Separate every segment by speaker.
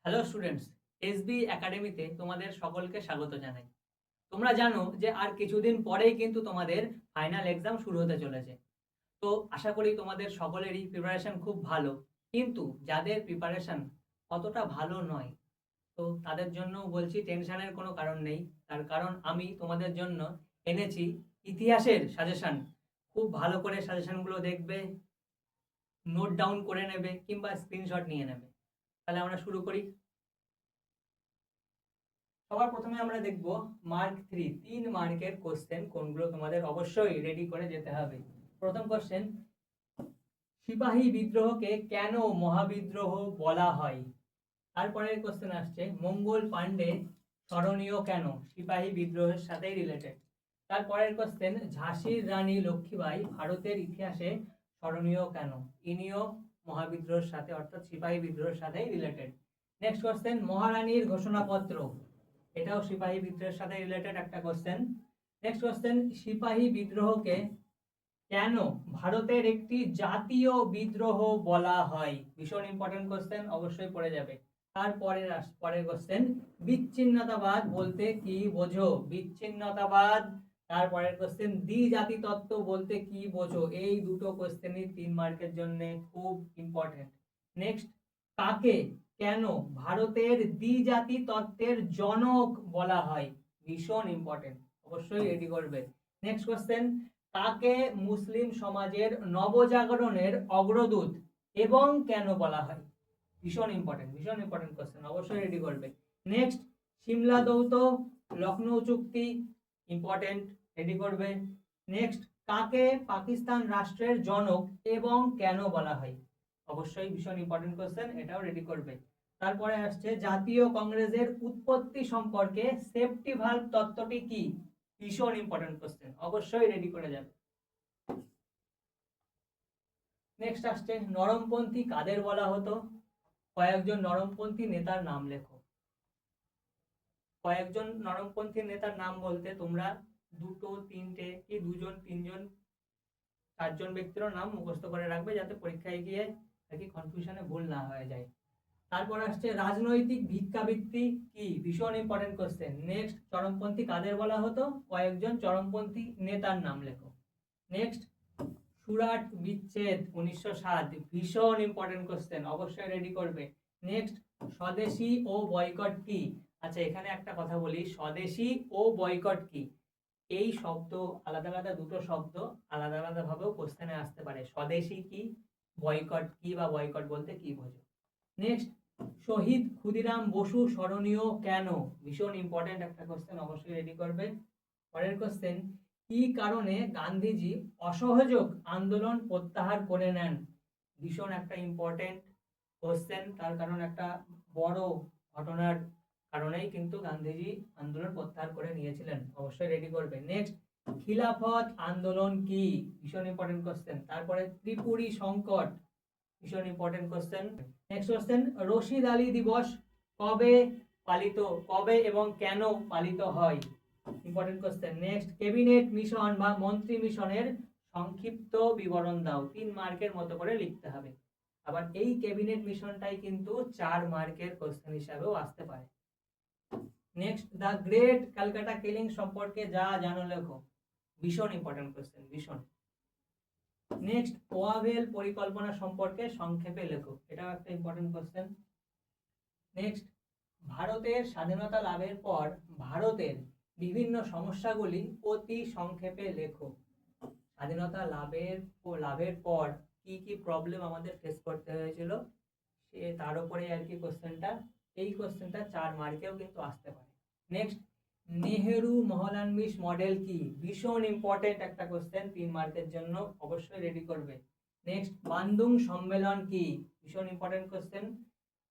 Speaker 1: Hello students, SB একাডেমিতে তোমাদের সকলকে স্বাগত জানাই। তোমরা জানো যে আর কিছুদিন পরেই কিন্তু তোমাদের ফাইনাল এক্সাম শুরু হতে চলেছে। তো আশা করি তোমাদের সকলেরই প্রিপারেশন খুব ভালো। কিন্তু যাদের প্রিপারেশন অতটা ভালো নয়, তো তাদের জন্য বলছি টেনশনের কোনো কারণ নেই। তার কারণ আমি তোমাদের জন্য এনেছি ইতিহাসের সাজেশন। খুব ভালো করে সাজেশনগুলো দেখবে, নোট ডাউন করে নেবে কিংবা স্ক্রিনশট নিয়ে নেবে। তাহলে আমরা শুরু করি। সবার প্রথমে আমরা দেখব মার্ক 3, 3 মার্কের কোশ্চেন কোনগুলো তোমাদের অবশ্যই রেডি করে যেতে হবে। প্রথম কোশ্চেন, সিপাহী বিদ্রোহকে কেন মহাবিদ্রোহ বলা হয়? তারপরের কোশ্চেন আসছে, মঙ্গল পাণ্ডে স্মরণীয় কেন? সিপাহী বিদ্রোহের সাথেই রিলেটেড। তারপরের কোশ্চেন, ঝাঁসির রানী লক্ষ্মীবাঈ ভারতের ইতিহাসে স্মরণীয় কেন? ইনিও মহাবিদ্রোহের সাথে অর্থাৎ সিপাহী বিদ্রোহের সাথেই রিলেটেড। নেক্সট কোশ্চেন, মহারানীর ঘোষণাপত্র, এটাও সিপাহী বিদ্রোহের সাথে রিলেটেড একটা কোশ্চেন। নেক্সট কোশ্চেন, সিপাহী বিদ্রোহকে কেন ভারতের একটি জাতীয় বিদ্রোহ বলা হয়? ভীষণ ইম্পর্টেন্ট কোশ্চেন, অবশ্যই পড়ে যাবে। তারপরের পরের কোশ্চেন, বিচ্ছিন্নতাবাদ বলতে কি বোঝো? বিচ্ছিন্নতাবাদ। তারপরের কোশ্চেন, দ্বিজাতি তত্ত্ব বলতে কি বোঝো? এই দুটো কোশ্চেনই 3 মার্কের জন্য খুব ইম্পর্টেন্ট। নেক্সট, কাকে কেন ভারতের দ্বিজাতি তত্ত্বের জনক বলা হয়? ভীষণ ইম্পর্টেন্ট, অবশ্যই রেডি করবে। নেক্সট কোশ্চেন, কাকে মুসলিম সমাজের নবজাগরণের অগ্রদূত এবং কেন বলা হয়? ভীষণ ইম্পর্টেন্ট কোশ্চেন, অবশ্যই রেডি করবে। নেক্সট, সিমলা দৌত, লখনৌ চুক্তি, ইম্পর্টেন্ট, রেডি করবে। নেক্সট, কাকে পাকিস্তান রাষ্ট্রের জনক এবং কেন বলা হয়? অবশ্যই ভীষণ ইম্পর্টেন্ট কোশ্চেন, এটাও রেডি করবে। তারপরে আসছে, জাতীয় কংগ্রেসের উৎপত্তি সম্পর্কে সেফটি ভালভ তত্ত্বটি কি? ভীষণ ইম্পর্টেন্ট কোশ্চেন, অবশ্যই রেডি করে যাবে। নেক্সট আসছে, নরমপন্থী কাদের বলা হতো? কয়েকজন নরমপন্থী নেতার নাম লেখো। কয়েকজন নরমপন্থী নেতার নাম বলতে তোমরা দুটো, তিনটে কি দুজন, তিনজন, 4জন ব্যক্তির নাম মুখস্থ করে রাখবে, যাতে পরীক্ষায় গিয়ে নাকি কনফিউশনে ভুল না হয়ে যায়। তারপর আসছে, রাজনৈতিক ভিক্ষাবৃত্তি কি? ভীষণ ইম্পর্টেন্ট কোশ্চেন। নেক্সট, চরমপন্থী কাদের বলা হতো? কয়েকজন চরমপন্থী নেতার নাম লেখো। নেক্সট, সুরাট বিচ্ছেদ 1907, ভীষণ ইম্পর্টেন্ট কোশ্চেন, অবশ্যই রেডি করবে। নেক্সট, স্বদেশী ও বয়কট কি? আচ্ছা, এখানে একটা কথা বলি, স্বদেশী ও বয়কট কি? এই শব্দ আলাদা আলাদা, দুটো শব্দ আলাদা আলাদা ভাবেও কোশ্চেনে আসতে পারে। স্বদেশী কি, বয়কট কি, বা বয়কট বলতে কি বোঝো? নেক্সট, শহীদ ক্ষুদিরাম বসু স্মরণীয় কেন? ভীষণ ইম্পর্টেন্ট একটা কোশ্চেন, অবশ্যই রেডি করবে। পরের কোশ্চেন, কি কারণে গান্ধীজি অসহযোগ আন্দোলন প্রত্যাহার করে নেন? ভীষণ একটা ইম্পর্টেন্ট কোশ্চেন, তার কারণ একটা বড় ঘটনার কারণেই কিন্তু গান্ধীজি আন্দোলন প্রত্যাহার করে নিয়েছিলেন, অবশ্যই রেডি করবে। নেক্সট, খিলাফত আন্দোলন কি? ভীষণ ইম্পর্টেন্ট কোশ্চেন। তারপরে ত্রিপুরী সংকট, ভীষণ important question. Next question, Rashid Ali দিবস কবে কবে এবং কেন পালিত হয়? Important question. Next, cabinet mission বা মন্ত্রী মিশনের সংক্ষিপ্ত বিবরণ দাও। 3 মার্কের মতো করে লিখতে হবে। আবার এই ক্যাবিনেট মিশনটাই কিন্তু 4 মার্কের কোশ্চেন হিসাবেও আসতে পারে। Next, the great Calcutta killing সম্পর্কে যা জানো লেখো। ভীষণ ইম্পর্টেন্ট কোশ্চেন, ভীষণ। নেক্সট, ওয়াভেল পরিকল্পনা সম্পর্কে সংক্ষেপে লেখো, এটাও একটা ইম্পর্টেন্ট কোশ্চেন। নেক্সট, ভারতের স্বাধীনতা লাভের পর ভারতের বিভিন্ন সমস্যাগুলি অতি সংক্ষেপে লেখো। স্বাধীনতা লাভের পর কি কি প্রবলেম আমাদের ফেস করতে হয়েছিল, সে তার উপরে আর কি কোশ্চেনটা। এই কোশ্চেনটা 4 মার্কেও কিন্তু আসতে পারে। নেক্সট, নেহেরু মহলানবিশ মডেল কি? ভীষণ ইম্পর্টেন্ট একটা কোশ্চেন, 3 মার্কের জন্য, অবশ্যই রেডি করবে। নেক্সট, বান্ডুং সম্মেলন কি? ভীষণ ইম্পর্টেন্ট কোশ্চেন,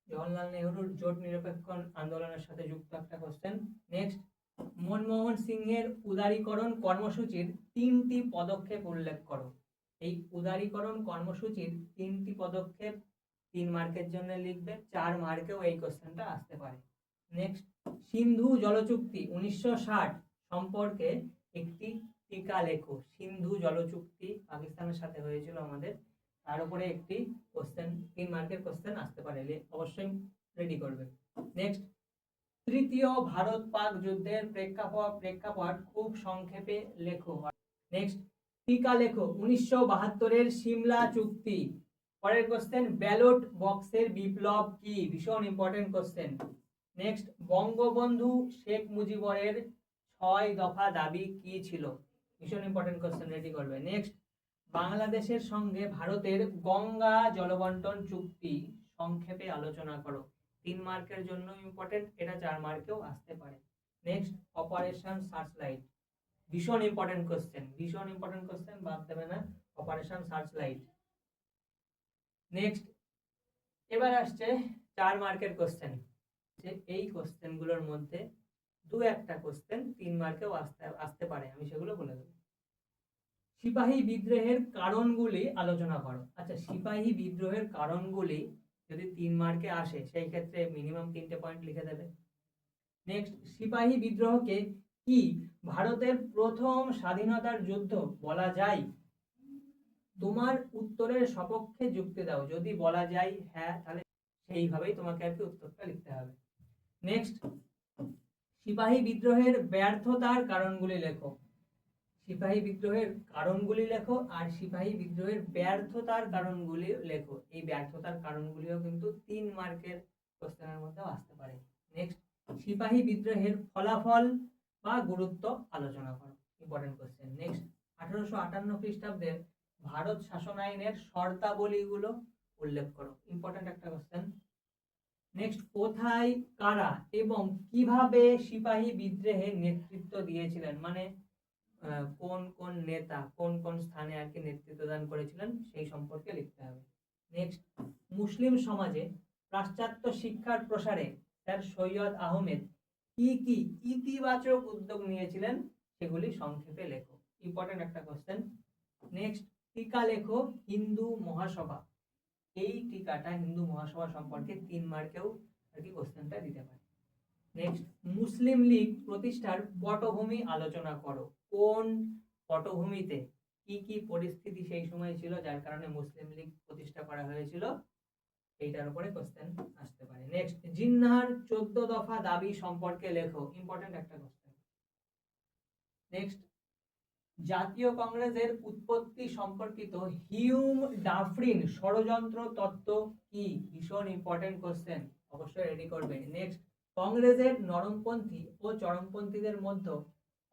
Speaker 1: জওহরলাল নেহরুর জোট নিরপেক্ষ আন্দোলনের সাথে যুক্ত একটা কোশ্চেন। নেক্সট, মনমোহন সিংয়ের উদারীকরণ কর্মসূচির 3টি পদক্ষেপ উল্লেখ করো। এই উদারীকরণ কর্মসূচির 3টি পদক্ষেপ 3 মার্কের জন্য লিখবে, 4 মার্কেও এই কোশ্চেনটা আসতে পারে। নেক্সট, সিন্ধু জলচুক্তি 1960 সম্পর্কে একটি টিকা লেখো। সিন্ধু জলচুক্তি পাকিস্তানের সাথে হয়েছিল আমাদের, তার উপরে একটি কোশ্চেন, 3 মার্কের কোশ্চেন আসতে পারে, অবশ্যই রেডি করবে। নেক্সট, তৃতীয় ভারত পাক যুদ্ধের প্রেক্ষাপট খুব সংক্ষেপে লেখো। নেক্সট, টিকা লেখো 1972 সিমলা চুক্তি। পরের কোশ্চেন, ব্যালট বক্সের বিপ্লব কি? ভীষণ important question. Next, Bangabandhu Sheikh মুজিবরের 6 দফা দাবি কি ছিল? ভীষণ ইম্পর্টেন্ট কোশ্চেন, রেডি করবে। নেক্সট, বাংলাদেশের সঙ্গে ভারতের গঙ্গা জলবন্টন চুক্তি সংক্ষেপে আলোচনা করো। 3 মার্কের জন্য ইম্পর্টেন্ট, এটা 4 মার্কেও আসতে পারে। Next, operation searchlight. ভীষণ ইম্পর্টেন্ট কোশ্চেন, বাদ দেবে না, অপারেশন সার্চলাইট। নেক্সট, এবার আসছে 4 মার্কের কোশ্চেন। যে এই কোশ্চেনগুলোর মধ্যে 2-1টা কোশ্চেন 3 মার্কেও আসতে পারে, আমি সেগুলো বলে দেবো। সিপাহী বিদ্রোহের কারণগুলি আলোচনা করো। আচ্ছা, সিপাহী বিদ্রোহের কারণগুলি যদি 3 মার্কে আসে সেই ক্ষেত্রে মিনিমাম 3টে পয়েন্ট লিখে দেবে। নেক্সট, সিপাহী বিদ্রোহকে কি ভারতের প্রথম স্বাধীনতার যুদ্ধ বলা যায়? তোমার উত্তরের সপক্ষে যুক্তি দাও। যদি বলা যায় হ্যাঁ, তাহলে সেইভাবেই তোমাকে আর কি উত্তরটা লিখতে হবে। নেক্সট, সিপাহী বিদ্রোহের ব্যর্থতার কারণগুলি লেখো। সিপাহী বিদ্রোহের কারণগুলি লেখো আর সিপাহী বিদ্রোহের ব্যর্থতার কারণগুলি লেখো। এই ব্যর্থতার কারণগুলিও কিন্তু 3 মার্কের কোশ্চেনের মধ্যে আসতে পারে। নেক্সট, সিপাহী বিদ্রোহের ফলাফল বা গুরুত্ব আলোচনা করো। Important question. নেক্সট, 1858 খ্রিস্টাব্দে ভারত শাসন আইনের শর্তাবলীগুলো উল্লেখ করো। ইম্পর্টেন্ট একটা কোশ্চেন। নেক্সট, কোথায়, কারা এবং কিভাবে সিপাহী বিদ্রোহে নেতৃত্ব দিয়েছিলেন, মানে কোন কোন নেতা কোন কোন স্থানে আর কি নেতৃত্ব দান করেছিলেন সেই সম্পর্কে লিখতে হবে। নেক্সট, মুসলিম সমাজে পাশ্চাত্য শিক্ষার প্রসারে স্যার সৈয়দ আহমেদ কি কি ইতিবাচক উদ্যোগ নিয়েছিলেন সেগুলি সংক্ষেপে লেখো। ইম্পর্টেন্ট একটা কোশ্চেন। নেক্সট, টিকা লেখো হিন্দু মহাসভা। এই টিকাটা হিন্দু মহাসভা সম্পর্কে 3 মার্কেও আর কি কোশ্চেনটা দিতে পারে। নেক্সট, মুসলিম লীগ প্রতিষ্ঠার পটভূমি আলোচনা করো। কোন পটভূমিতে কি কি পরিস্থিতি সেই সময় ছিল যার কারণে মুসলিম লীগ প্রতিষ্ঠা করা হয়েছিল, এইটার উপরে কোশ্চেন আসতে পারে। নেক্সট, জিন্নাহর 14 দফা দাবি সম্পর্কে লেখো। ইম্পর্টেন্ট একটা কোশ্চেন। নেক্সট, জাতীয় কংগ্রেসের উৎপত্তি সম্পর্কিত হিউম ডাফরিন ষড়যন্ত্র তত্ত্ব কি? ভীষণ ইম্পর্টেন্ট কোশ্চেন, অবশ্যই রেডি করবে। নেক্সট, কংগ্রেসের নরমপন্থী ও চরমপন্থীদের মধ্যে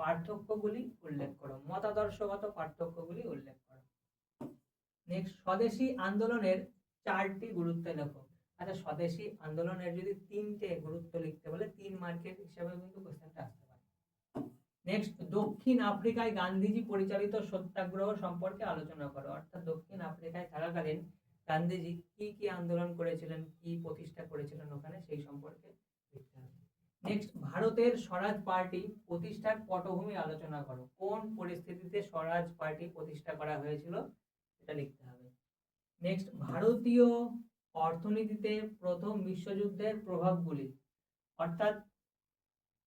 Speaker 1: পার্থক্যগুলি উল্লেখ করো। মতাদর্শগত পার্থক্যগুলি উল্লেখ করো। নেক্সট, স্বদেশী আন্দোলনের 4টি গুরুত্ব লেখো। আচ্ছা, স্বদেশী আন্দোলনের যদি 3টে গুরুত্ব লিখতে বলে 3 মার্কের হিসাবে কিন্তু কোশ্চেনটা আসতে পারে। নেক্সট, দক্ষিণ আফ্রিকায় গান্ধীজি পরিচালিত সত্যাগ্রহ সম্পর্কে আলোচনা করো। অর্থাৎ দক্ষিণ আফ্রিকায় থাকাকালীন গান্ধীজি কি কি আন্দোলন করেছিলেন, কি প্রতিষ্ঠা করেছিলেন ওখানে, সেই সম্পর্কে লিখতে হবে। নেক্সট, ভারতের স্বরাজ পার্টি প্রতিষ্ঠার পটভূমি আলোচনা করো। কোন পরিস্থিতিতে স্বরাজ পার্টি প্রতিষ্ঠা করা হয়েছিল এটা লিখতে হবে। নেক্সট, ভারতীয় অর্থনীতিতে প্রথম বিশ্বযুদ্ধের প্রভাবগুলি, অর্থাৎ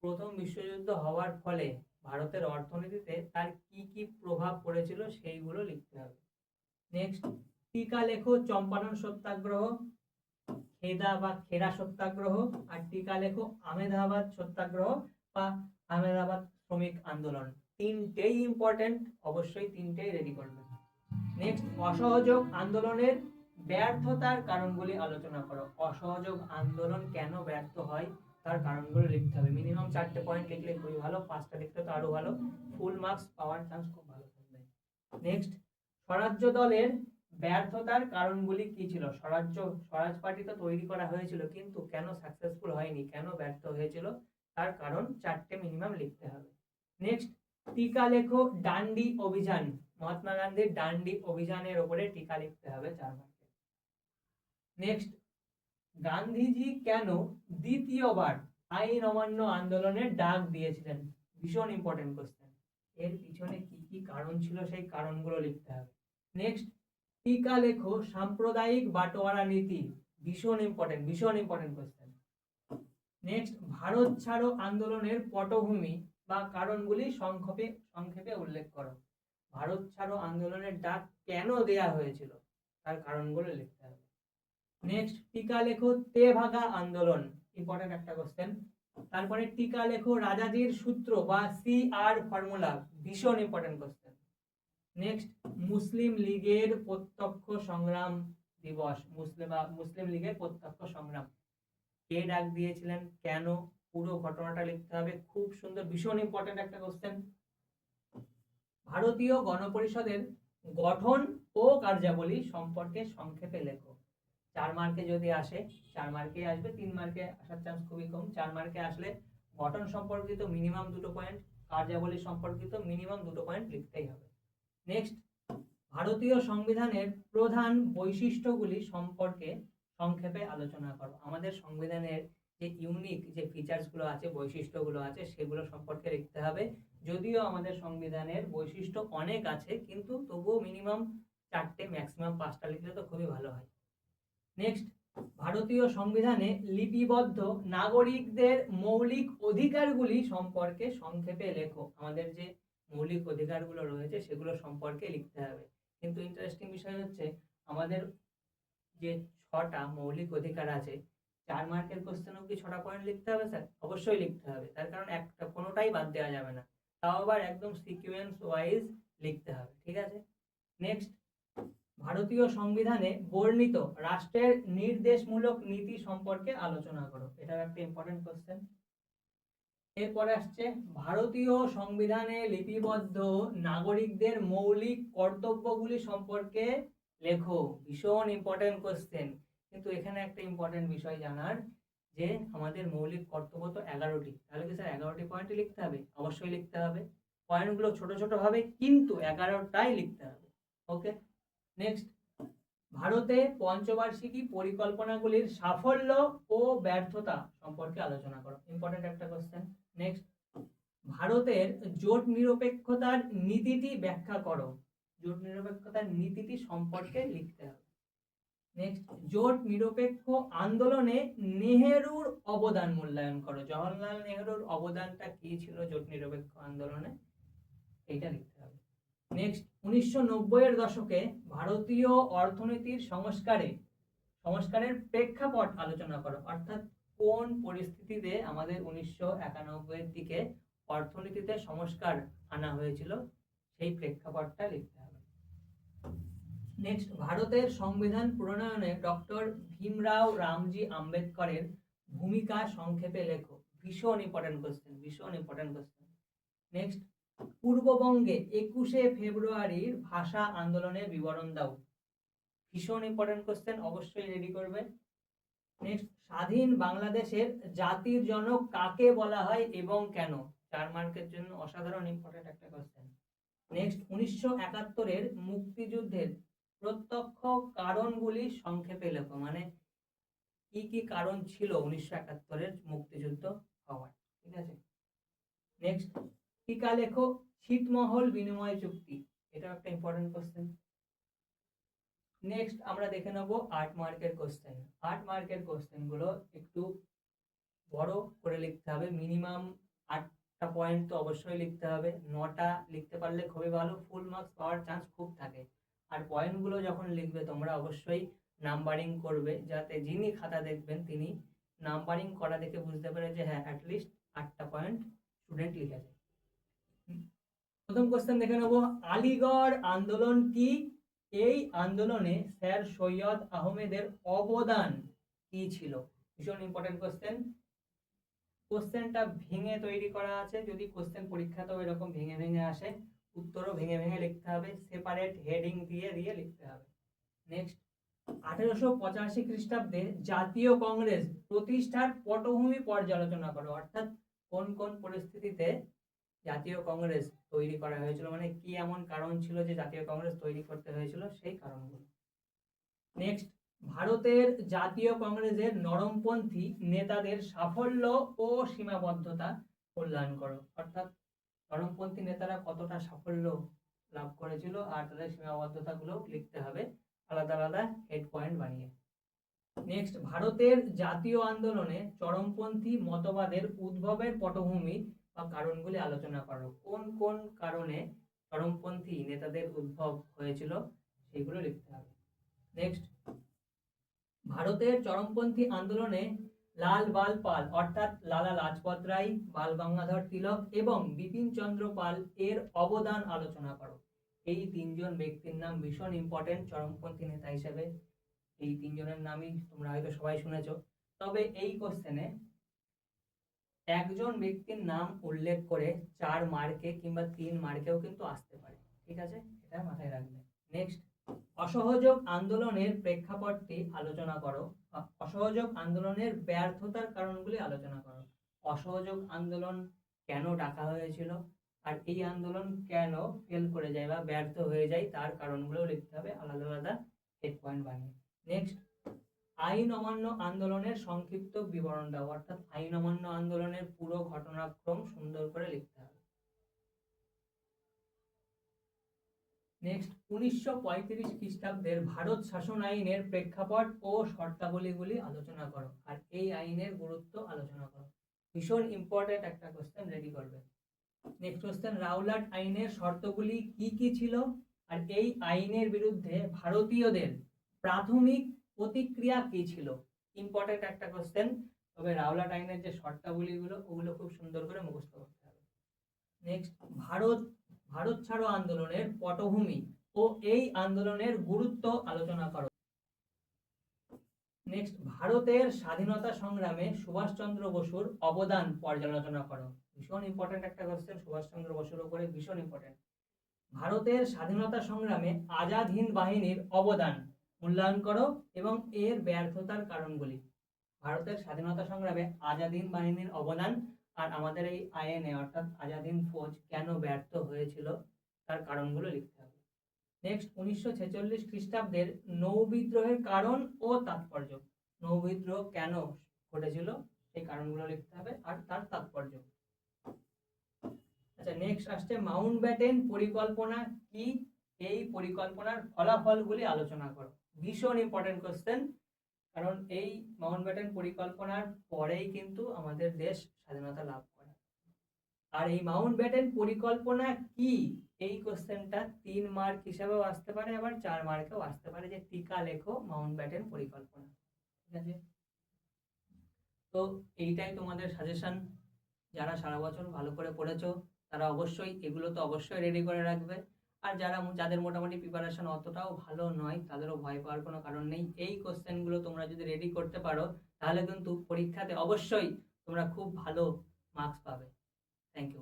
Speaker 1: প্রথম বিশ্বযুদ্ধ হওয়ার ফলে ভারতের অর্থনীতিতে তার কি কি প্রভাব পড়েছিল সেইগুলো লিখতে হবে। নেক্সট, টিকা লেখো চম্পারণ সত্যাগ্রহ, খেদা বা খেরা সত্যাগ্রহ, আর টিকা লেখো আহমেদাবাদ সত্যাগ্রহ বা আহমেদাবাদ শ্রমিক আন্দোলন। 3টেই ইম্পর্টেন্ট, অবশ্যই 3টেই রেডি করবে। নেক্সট, অসহযোগ আন্দোলনের ব্যর্থতার কারণগুলি আলোচনা করো। অসহযোগ আন্দোলন কেন ব্যর্থ হয় তার কারণগুলো লিখতে হবে। মিনিমাম 4টে পয়েন্ট লিখলে খুবই ভালো, 5টা লিখলে তো আরো ভালো, ফুল মার্কস পাওয়ার চান্স খুব ভালো থাকবে। নেক্সট, স্বরাজ্য দলের ব্যর্থতার কারণগুলি কি ছিল? স্বরাজ পার্টি তো তৈরি করা হয়েছিল কিন্তু কেন সাকসেসফুল হয়নি, কেন ব্যর্থ হয়েছিল তার কারণ 4টে মিনিমাম লিখতে হবে। নেক্সট, টিকা লেখো ডান্ডি অভিযান। মহাত্মা গান্ধীর ডান্ডি অভিযানের উপরে টিকা লিখতে হবে 4 মার্কে। নেক্সট, গান্ধীজি কেন দ্বিতীয়বার আইন অমান্য আন্দোলনের ডাক দিয়েছিলেন? ভীষণ ইম্পর্টেন্ট কোশ্চেন। এর পিছনে কি কি কারণ ছিল সেই কারণগুলো লিখতে হবে। নেক্সট, টিকা লেখো সাম্প্রদায়িক বাটোয়ারা নীতি। ভীষণ ইম্পর্টেন্ট কোশ্চেন। নেক্সট, ভারত ছাড়ো আন্দোলনের পটভূমি বা কারণগুলি সংক্ষেপে উল্লেখ করো। ভারত ছাড়ো আন্দোলনের ডাক কেন দেয়া হয়েছিল তার কারণগুলো লিখতে হবে। নেক্সট, টিকা লেখো তেভাগা আন্দোলন। ইম্পর্টেন্ট একটা কোশ্চেন। তারপরে টিকা লেখো রাজাজির সূত্র বা CR ফর্মুলা, ভীষণ ইম্পর্টেন্ট কোশ্চেন। নেক্সট, মুসলিম লীগের প্রত্যক্ষ সংগ্রাম দিবস, মুসলিম লীগের প্রত্যক্ষ সংগ্রাম, কে ডাক দিয়েছিলেন, কেন, পুরো ঘটনাটা লিখতে হবে। খুব সুন্দর, ভীষণ ইম্পর্টেন্ট একটা কোশ্চেন। ভারতীয় গণপরিষদের গঠন ও কার্যাবলী সম্পর্কে সংক্ষেপে লেখো। 4 মার্কে যদি আসে, 4 মার্কে আসবে, 3 মার্কে আসার চান্স খুবই কম। 4 মার্কে আসলে গঠন সম্পর্কিত মিনিমাম 2 পয়েন্ট, কার্যাবলী সম্পর্কিত মিনিমাম 2 পয়েন্ট লিখতেই হবে। নেক্সট, ভারতীয় সংবিধানের প্রধান বৈশিষ্ট্যগুলি সম্পর্কে সংক্ষেপে আলোচনা করো। আমাদের সংবিধানের যে ইউনিক যে ফিচার্স গুলো আছে, বৈশিষ্ট্যগুলো আছে, সেগুলো সম্পর্কে লিখতে হবে। যদিও আমাদের সংবিধানের বৈশিষ্ট্য অনেক আছে, কিন্তু তবুও মিনিমাম 4টে, ম্যাক্সিমাম 5টা লিখলে তো খুবই ভালো হয়। নেক্সট, ভারতীয় সংবিধানে লিপিবদ্ধ নাগরিকদের মৌলিক অধিকারগুলি সম্পর্কে সংক্ষেপে লেখো। আমাদের যে মৌলিক অধিকারগুলো রয়েছে সেগুলো সম্পর্কে লিখতে হবে। কিন্তু ইন্টারেস্টিং বিষয় হচ্ছে, আমাদের যে 6টা মৌলিক অধিকার আছে, 4 মার্কের কোশ্চেনেও কি 6টা পয়েন্ট লিখতে হবে স্যার? অবশ্যই লিখতে হবে, তার কারণ একটা কোনোটাই বাদ দেওয়া যাবে না, তাও আবার একদম সিকোয়েন্স ওয়াইজ লিখতে হবে, ঠিক আছে। নেক্সট, ভারতীয় সংবিধানে বর্ণিত রাষ্ট্রের নির্দেশমূলক নীতি সম্পর্কে আলোচনা করো। এটাও একটা ইম্পর্টেন্ট কোশ্চেন। এরপরে আসছে, ভারতীয় সংবিধানে লিপিবদ্ধ নাগরিকদের মৌলিক কর্তব্যগুলি সম্পর্কে লেখো। ভীষণ ইম্পর্টেন্ট কোশ্চেন। কিন্তু এখানে একটা ইম্পর্টেন্ট বিষয় জানার, যে আমাদের মৌলিক কর্তব্য তো 11টি, তাহলে কি স্যার 11টি পয়েন্টই লিখতে হবে? অবশ্যই লিখতে হবে। পয়েন্টগুলো ছোট ছোট হবে, কিন্তু 11টাই লিখতে হবে। ওকে। নেক্সট, ভারতে পঞ্চবার্ষিকী পরিকল্পনাগুলির সাফল্য ও ব্যর্থতা সম্পর্কে আলোচনা করো। ইম্পর্টেন্ট একটা কোশ্চেন। নেক্সট, ভারতের জোট নিরপেক্ষতার নীতিটি ব্যাখ্যা করো। জোট নিরপেক্ষতার নীতিটি সম্পর্কে লিখতে হবে। নেক্সট, জোট নিরপেক্ষ আন্দোলনে নেহেরুর অবদান মূল্যায়ন করো। জওহরলাল নেহেরুর অবদানটা কি ছিল জোট নিরপেক্ষ আন্দোলনে, এটা লিখতে হবে। নেক্সট, 1990-এর দশকে ভারতীয় অর্থনীতির সংস্কারের প্রেক্ষাপট আলোচনা করো। অর্থাৎ কোন পরিস্থিতিতে আমাদের 1991-এর দিকে অর্থনীতিতে সংস্কার আনা হয়েছিল, সেই প্রেক্ষাপটটা লিখতে হবে। নেক্সট, ভারতের সংবিধান প্রণয়নে ডক্টর ভীমরাও রামজি আম্বেদকরের ভূমিকা সংক্ষেপে লেখো। ভীষণ ইম্পর্টেন্ট কোশ্চেন, ভীষণ ইম্পর্টেন্ট কোশ্চেন। নেক্সট, পূর্ববঙ্গে 21শে ফেব্রুয়ারির ভাষা আন্দোলনের বিবরণ দাও। ভীষণ ইম্পর্টেন্ট কোশ্চেন, অবশ্যই রেডি করবে। নেক্সট, স্বাধীন বাংলাদেশের জাতির জনক কাকে বলা হয় এবং কেন? 4 মার্কের জন্য অসাধারণ ইম্পর্টেন্ট একটা কোশ্চেন। নেক্সট, 1971-এর মুক্তিযুদ্ধের প্রত্যক্ষ কারণগুলি সংক্ষেপে লেখো। মানে কি কি কারণ ছিল 1971-এর মুক্তিযুদ্ধ হওয়ার, ঠিক আছে। নেক্সট, টিকা লেখো ছিটমহল বিনিময় চুক্তি। এটা একটা ইম্পর্টেন্ট কোশ্চেন। নেক্সট, আমরা দেখে নেব 8 মার্কের কোশ্চেন। 8 মার্কের কোশ্চেন গুলো একটু বড় করে লিখতে হবে। মিনিমাম 8টা পয়েন্ট তো অবশ্যই লিখতে হবে। 9টা লিখতে পারলে খুবই ভালো, ফুল মার্কস পাওয়ার চান্স খুব থাকে। আর পয়েন্টগুলো যখন লিখবে তোমরা অবশ্যই নাম্বারিং করবে, যাতে যিনি খাতা দেখবেন তিনি নাম্বারিং করা দেখে বুঝতে পারে যে হ্যাঁ অ্যাটলিস্ট 8টা পয়েন্ট স্টুডেন্ট লিখেছে। প্রথম কোশ্চেন দেখে নেব, আলিগড় আন্দোলন কি? এই আন্দোলনে স্যার সৈয়দ আহমেদের অবদান কি ছিল? ভীষণ ইম্পর্টেন্ট কোশ্চেন। কোশ্চেনটা ভেঙে তৈরি করা আছে, যদি কোশ্চেন পরীক্ষাতেও এরকম ভেঙে ভেঙে আসে, উত্তরও ভেঙে ভেঙে লিখতে হবে, সেপারেট হেডিং দিয়ে দিয়ে লিখতে হবে। নেক্সট, 1885 খ্রিস্টাব্দে জাতীয় কংগ্রেস প্রতিষ্ঠার পটভূমি পর্যালোচনা করো। অর্থাৎ কোন কোন পরিস্থিতিতে জাতীয় কংগ্রেস তৈরি করা হয়েছিল, মানে কি এমন কারণ ছিল যে জাতীয় কংগ্রেস তৈরি করতে হয়েছিল, সেই কারণগুলো। নেক্সট, ভারতের জাতীয় কংগ্রেসের নরমপন্থী নেতাদের সাফল্য ও সীমাবদ্ধতা মূল্যায়ন করো। অর্থাৎ নরমপন্থী নেতারা কতটা সাফল্য লাভ করেছিল আর তাদের সীমাবদ্ধতাগুলো লিখতে হবে আলাদা আলাদা হেড পয়েন্ট বানিয়ে। নেক্সট, ভারতের জাতীয় আন্দোলনে চরমপন্থী মতবাদের উদ্ভবের পটভূমি বা কারণগুলি আলোচনা করো। কোন কোন কারণে চরমপন্থী নেতাদের উদ্ভব হয়েছিল সেগুলো লিখতে হবে। নেক্সট, ভারতের চরমপন্থী আন্দোলনে লাল বাল পাল অর্থাৎ লালা লাজপত রায়, বাল গঙ্গাধর তিলক এবং বিপিন চন্দ্র পাল এর অবদান আলোচনা করো। এই তিনজন ব্যক্তির নাম ভীষণ ইম্পর্টেন্ট চরমপন্থী নেতা হিসেবে। এই তিনজনের নামই তোমরা হয়তো সবাই শুনেছো। তবে এই কোশ্চেনে একজন ব্যক্তির নাম উল্লেখ করে 4 মার্কে কিংবা 3 মার্কেও কিন্তু আসতে পারে, ঠিক আছে, এটা মাথায় রাখবে। নেক্সট, অসহযোগ আন্দোলনের প্রেক্ষাপটটি আলোচনা করো। অসহযোগ আন্দোলনের ব্যর্থতার কারণগুলি আলোচনা করো। অসহযোগ আন্দোলন কেন ডাকা হয়েছিল আর এই আন্দোলন কেন ফেল করে যায় বা ব্যর্থ হয়ে যায় তার কারণগুলো লিখতে হবে আলাদা আলাদা হেড পয়েন্ট বানিয়ে। নেক্সট, আইন অমান্য আন্দোলনের সংক্ষিপ্ত বিবরণ দাও, অর্থাৎ আইন অমান্য আন্দোলনের পুরো ঘটনাক্রম সুন্দর করে লিখতে হবে। নেক্সট, 1935 খ্রিস্টাব্দের ভারত শাসন আইনের প্রেক্ষাপট ও শর্তাবলীগুলি আলোচনা করো আর এই আইনের গুরুত্ব আলোচনা করো। ভীষণ ইম্পর্টেন্ট একটা কোশ্চেন, রেডি করবে। নেক্সট কোশ্চেন, রাওলাট আইনের শর্তগুলি কি কি ছিল আর এই আইনের বিরুদ্ধে ভারতীয়দের প্রাথমিক প্রতিক্রিয়া কি ছিল। ইম্পর্টেন্ট একটা কোশ্চেন, তবে রাওলাট আইনের যে শর্তাবলীগুলো ওগুলো খুব সুন্দর করে মুখস্থ করতে হবে। নেক্সট, ভারত ছাড়ো আন্দোলনের পটভূমি ও এই আন্দোলনের গুরুত্ব আলোচনা করো। নেক্সট, ভারতের স্বাধীনতা সংগ্রামে সুভাষচন্দ্র বসুর অবদান পর্যালোচনা করো। ভীষণ ইম্পর্টেন্ট একটা কোশ্চেন, সুভাষচন্দ্র বসুর উপরে ভীষণ ইম্পর্টেন্ট। ভারতের স্বাধীনতা সংগ্রামে আজাদ হিন্দ বাহিনীর অবদান মূল্যায়ন করো এবং এর ব্যর্থতার কারণগুলি। ভারতের স্বাধীনতা সংগ্রামে আজাদ হিন্দ বাহিনীর অবদান আর আমাদের এই আইএনএ অর্থাৎ আজাদ হিন্দ ফৌজ কেন ব্যর্থ হয়েছিল তার কারণগুলো লিখতে হবে। নেক্সট, 1946 খ্রিস্টাব্দের নৌ বিদ্রোহের কারণ ও তাৎপর্য। নৌ বিদ্রোহ কেন ঘটেছিল সেই কারণগুলো লিখতে হবে আর তার তাৎপর্য। আচ্ছা, নেক্সট আসছে মাউন্টব্যাটেন পরিকল্পনা কি, এই পরিকল্পনার ফলাফলগুলি আলোচনা করো। ভীষণ ইম্পর্টেন্ট কোশ্চেন, কারণ এই মাউন্টব্যাটেন পরিকল্পনার পরেই কিন্তু আমাদের দেশ স্বাধীনতা লাভ করে। আর এই মাউন্টব্যাটেন পরিকল্পনা কি, এই কোশ্চেনটা 3 মার্ক হিসাবেও আসতে পারে আবার 4 মার্কেও আসতে পারে, যে টিকা লেখো মাউন্টব্যাটেন পরিকল্পনা, ঠিক আছে। তো এইটাই তোমাদের সাজেশন। যারা সারা বছর ভালো করে পড়েছো তারা অবশ্যই এগুলো তো অবশ্যই রেডি করে রাখবে। আর যাদের মোটামুটি প্রিপারেশন অতটাও ভালো নয় তাদেরও ভয় পাওয়ার কোনো কারণ নেই। এই কোশ্চেনগুলো তোমরা যদি রেডি করতে পারো তাহলে কিন্তু পরীক্ষাতে অবশ্যই তোমরা খুব ভালো মার্কস পাবে। Thank you.